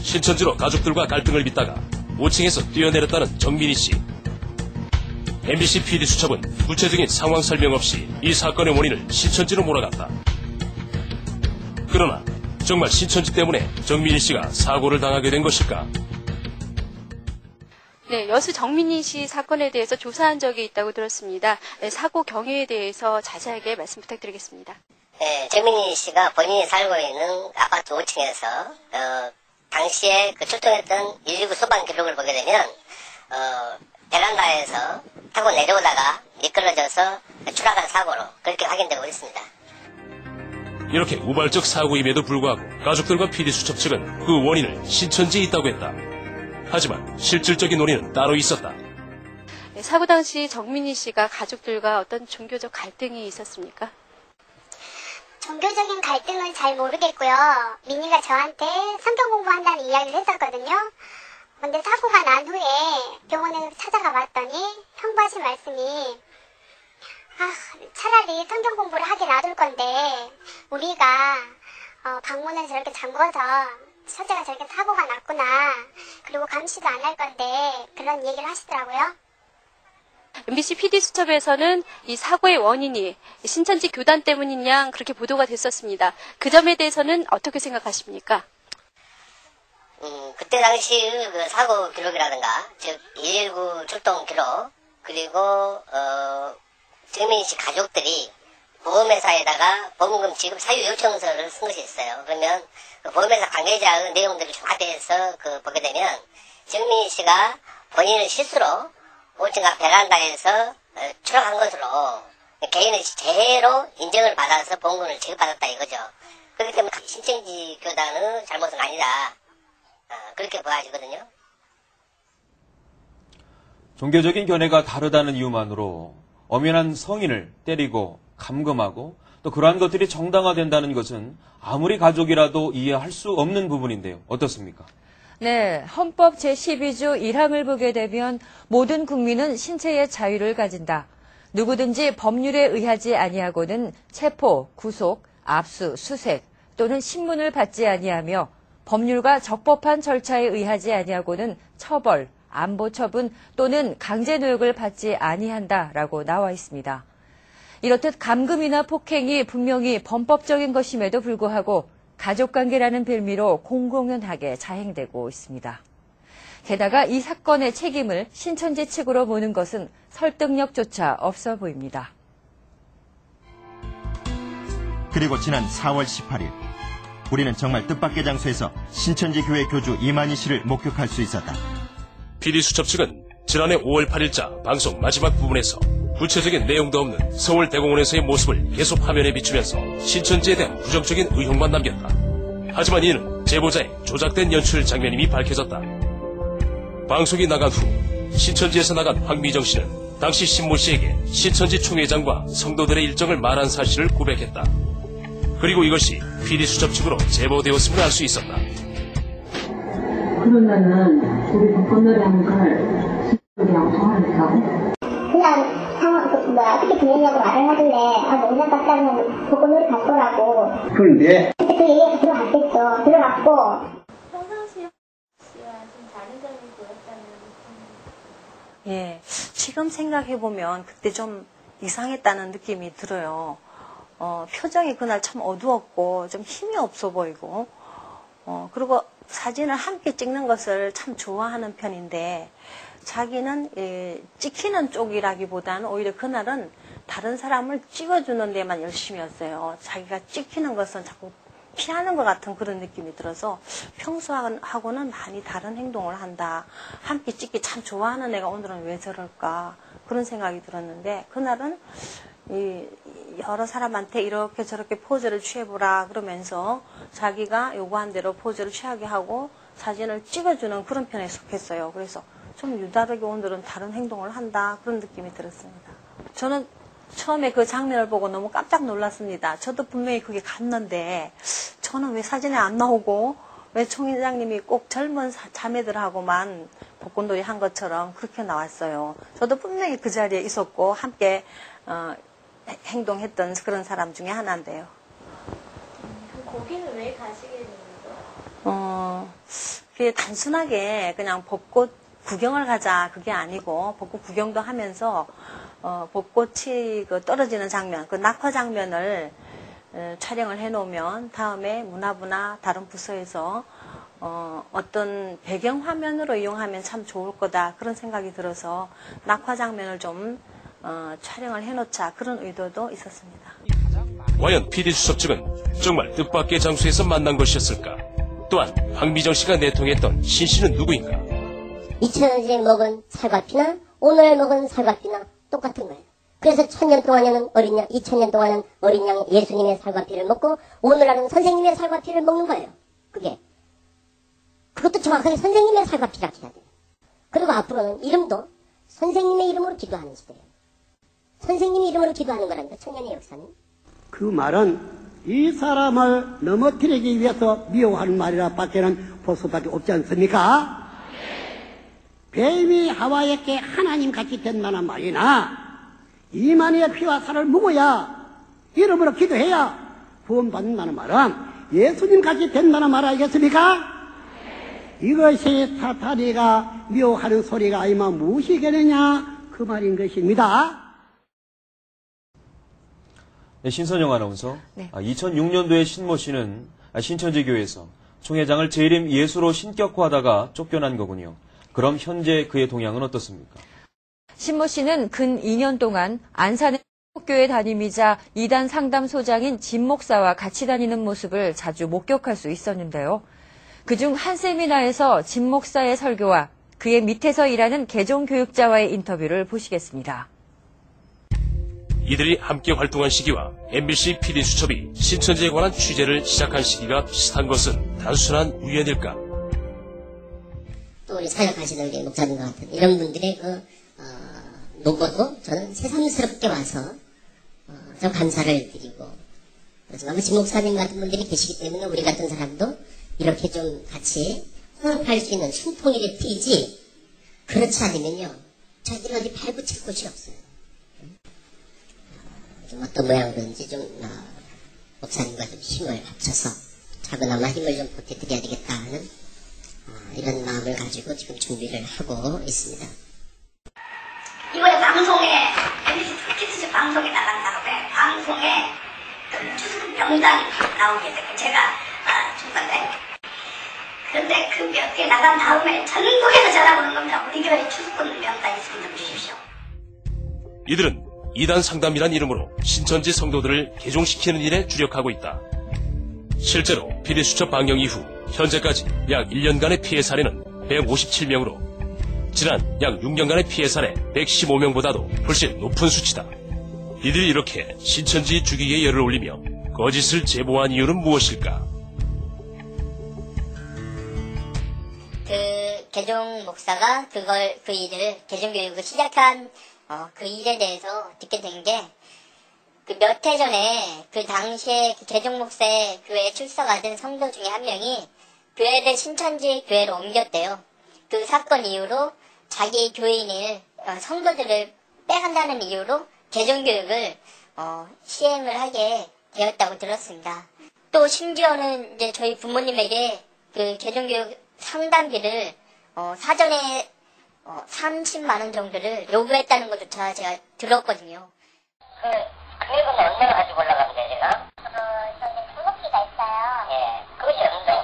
신천지로 가족들과 갈등을 빚다가 5층에서 뛰어내렸다는 정민희 씨. MBC PD수첩은 구체적인 상황 설명 없이 이 사건의 원인을 신천지로 몰아갔다. 그러나 정말 신천지 때문에 정민희 씨가 사고를 당하게 된 것일까? 네, 여수 정민희 씨 사건에 대해서 조사한 적이 있다고 들었습니다. 네, 사고 경위에 대해서 자세하게 말씀 부탁드리겠습니다. 네, 정민희 씨가 본인이 살고 있는 아파트 5층에서 당시에 그 출동했던 119 소방 기록을 보게 되면 베란다에서 타고 내려오다가 미끄러져서 추락한 사고로 그렇게 확인되고 있습니다. 이렇게 우발적 사고임에도 불구하고 가족들과 PD수첩 측은 그 원인을 신천지에 있다고 했다. 하지만 실질적인 원인은 따로 있었다. 네, 사고 당시 정민희 씨가 가족들과 어떤 종교적 갈등이 있었습니까? 종교적인 갈등은 잘 모르겠고요. 민희가 저한테 성경 공부한다는 이야기를 했었거든요. 근데 사고가 난 후에 병원에 찾아가 봤더니 형부 하신 말씀이 차라리 성경 공부를 하게 놔둘 건데 우리가 방문을 저렇게 잠궈서 첫째가 저렇게 사고가 났구나. 그리고 감시도 안 할 건데 그런 얘기를 하시더라고요. MBC PD수첩에서는 이 사고의 원인이 신천지 교단 때문인 양 그렇게 보도가 됐었습니다. 그 점에 대해서는 어떻게 생각하십니까? 그때 당시 그 사고 기록이라든가, 즉, 119 출동 기록, 그리고, 정민희 씨 가족들이 보험회사에다가 보험금 지급 사유 요청서를 쓴 것이 있어요. 그러면 그 보험회사 관계자의 내용들을 종합해서 보게 되면, 정민희 씨가 본인은 실수로 5층 앞 베란다에서 추락한 것으로 개인의 재해로 인정을 받아서 보험금을 지급받았다 이거죠. 그렇기 때문에 신천지 교단의 잘못은 아니다. 그렇게 보아지거든요. 종교적인 견해가 다르다는 이유만으로 엄연한 성인을 때리고 감금하고 또 그러한 것들이 정당화된다는 것은 아무리 가족이라도 이해할 수 없는 부분인데요. 어떻습니까? 네, 헌법 제12조 1항을 보게 되면 모든 국민은 신체의 자유를 가진다. 누구든지 법률에 의하지 아니하고는 체포, 구속, 압수, 수색 또는 신문을 받지 아니하며 법률과 적법한 절차에 의하지 아니하고는 처벌, 안보 처분 또는 강제 노역을 받지 아니한다라고 나와 있습니다. 이렇듯 감금이나 폭행이 분명히 범법적인 것임에도 불구하고 가족관계라는 빌미로 공공연하게 자행되고 있습니다. 게다가 이 사건의 책임을 신천지 측으로 보는 것은 설득력조차 없어 보입니다. 그리고 지난 4월 18일 우리는 정말 뜻밖의 장소에서 신천지 교회 교주 이만희 씨를 목격할 수 있었다. PD수첩 측은 지난해 5월 8일자 방송 마지막 부분에서 구체적인 내용도 없는 서울대공원에서의 모습을 계속 화면에 비추면서 신천지에 대한 부정적인 의혹만 남겼다. 하지만 이는 제보자의 조작된 연출 장면임이 밝혀졌다. 방송이 나간 후 신천지에서 나간 황미정 씨는 당시 신모 씨에게 신천지 총회장과 성도들의 일정을 말한 사실을 고백했다. 그리고 이것이 PD수첩 측으로 제보되었음을 알 수 있었다. 그러면은 우리 건너라는 걸 신천지하고 통화했다고? 그냥 어떻게 지내냐고 말을 하길래 농장 갔다면 복권으로 갔더라고. 그런데 그 얘기가 들어갔겠죠. 들어갔고 평상시에 씨와 좀 다른 점이 보였다면 예, 지금 생각해보면 그때 좀 이상했다는 느낌이 들어요. 표정이 그날 참 어두웠고 좀 힘이 없어 보이고 그리고 사진을 함께 찍는 것을 참 좋아하는 편인데 자기는 찍히는 쪽이라기보다는 오히려 그날은 다른 사람을 찍어주는 데만 열심히였어요. 자기가 찍히는 것은 자꾸 피하는 것 같은 그런 느낌이 들어서 평소하고는 많이 다른 행동을 한다. 함께 찍기 참 좋아하는 애가 오늘은 왜 저럴까 그런 생각이 들었는데 그날은 여러 사람한테 이렇게 저렇게 포즈를 취해보라 그러면서 자기가 요구한 대로 포즈를 취하게 하고 사진을 찍어주는 그런 편에 속했어요. 그래서 좀 유다르게 오늘은 다른 행동을 한다 그런 느낌이 들었습니다. 저는 처음에 그 장면을 보고 너무 깜짝 놀랐습니다. 저도 분명히 그게 갔는데 저는 왜 사진에 안 나오고 왜 총회장님이 꼭 젊은 자매들하고만 복권놀이 한 것처럼 그렇게 나왔어요. 저도 분명히 그 자리에 있었고 함께 행동했던 그런 사람 중에 하나인데요. 거기는 왜 가시게 된 거죠? 그게 단순하게 그냥 벚꽃 구경을 가자 그게 아니고 벚꽃 구경도 하면서 벚꽃이 그 떨어지는 장면, 그 낙화 장면을 촬영을 해놓으면 다음에 문화부나 다른 부서에서 어떤 배경 화면으로 이용하면 참 좋을 거다 그런 생각이 들어서 낙화 장면을 좀 촬영을 해놓자 그런 의도도 있었습니다. 과연 PD수첩 측은 정말 뜻밖의 장소에서 만난 것이었을까? 또한 황미정 씨가 내통했던 신 씨는 누구인가? 2000년 전에 먹은 살과피나 오늘 먹은 살과피나 똑같은 거예요. 그래서 1000년 동안에는 어린 양, 2000년 동안은 어린 양 예수님의 살과피를 먹고 오늘날은 선생님의 살과피를 먹는 거예요. 그것도 정확하게 선생님의 살과피라 해야 돼요. 그리고 앞으로는 이름도 선생님의 이름으로 기도하는 시대예요. 선생님의 이름으로 기도하는 거랍니다. 천년의 역사는. 그 말은 이 사람을 넘어뜨리기 위해서 미워하는 말이라 밖에는 볼 수밖에 없지 않습니까? 뱀이 하와에게 하나님 같이 된다는 말이나 이만희의 피와 살을 먹어야 이름으로 기도해야 구원받는다는 말은 예수님 같이 된다는 말 아니겠습니까? 이것이 사탄이가 미워하는 소리가 아니면 무엇이겠느냐 그 말인 것입니다. 네, 신선영 아나운서. 네. 2006년도에 신모 씨는 신천지교회에서 총회장을 재림 예수로 신격화하다가 쫓겨난 거군요. 그럼 현재 그의 동향은 어떻습니까? 신모 씨는 근 2년 동안 안산의 교회 담임이자 이단 상담소장인 진 목사와 같이 다니는 모습을 자주 목격할 수 있었는데요. 그중 한 세미나에서 진 목사의 설교와 그의 밑에서 일하는 개종교육자와의 인터뷰를 보시겠습니다. 이들이 함께 활동한 시기와 MBC PD수첩이 신천지에 관한 취재를 시작한 시기가 비슷한 것은 단순한 우연일까? 또 우리 사역하시는 우리 목사님과 같은 이런 분들의 노고도 저는 새삼스럽게 와서 좀 감사를 드리고 그래서 진 목사님 같은 분들이 계시기 때문에 우리 같은 사람도 이렇게 좀 같이 호흡할 수 있는 숨통이를 튀지 그렇지 않으면요 저희들이 어디 발붙일 곳이 없어요. 좀 어떤 모양으로든지 좀 목사님과 좀 힘을 합쳐서 작은아마 힘을 좀 보태드려야 되겠다 하는 이런 마음을 가지고 지금 준비를 하고 있습니다. 이번에 방송에 MBC PD수첩 방송에 나간 다음에 방송에 추수금 명단이 나오게 됐고 제가 준 건데 그런데 그 몇 개 나간 다음에 전국에서 전화 오는 겁니다. 우리 교회 추수금 명단 있으면 좀 주십시오. 이들은 이단 상담이란 이름으로 신천지 성도들을 개종시키는 일에 주력하고 있다. 실제로 PD수첩 방영 이후 현재까지 약 1년간의 피해 사례는 157명으로 지난 약 6년간의 피해 사례 115명보다도 훨씬 높은 수치다. 이들이 이렇게 신천지 주기에 열을 올리며 거짓을 제보한 이유는 무엇일까? 그 개종 목사가 그 일을 개종교육을 시작한 그 일에 대해서 듣게 된 게 그 몇 해 전에 그 당시에 그 개종 목사의 교회에 출석하던 성도 중에 한 명이 교회를 신천지 교회로 옮겼대요. 그 사건 이후로 자기 교인을 성도들을 빼간다는 이유로 개종교육을 시행을 하게 되었다고 들었습니다. 또 심지어는 이제 저희 부모님에게 그 개종교육 상담비를 사전에 30만 원 정도를 요구했다는 것조차 제가 들었거든요. 그 금액은 얼마나 가지고 올라가면 되나? 저는 등록비가 있어요. 예, 그것이 없는데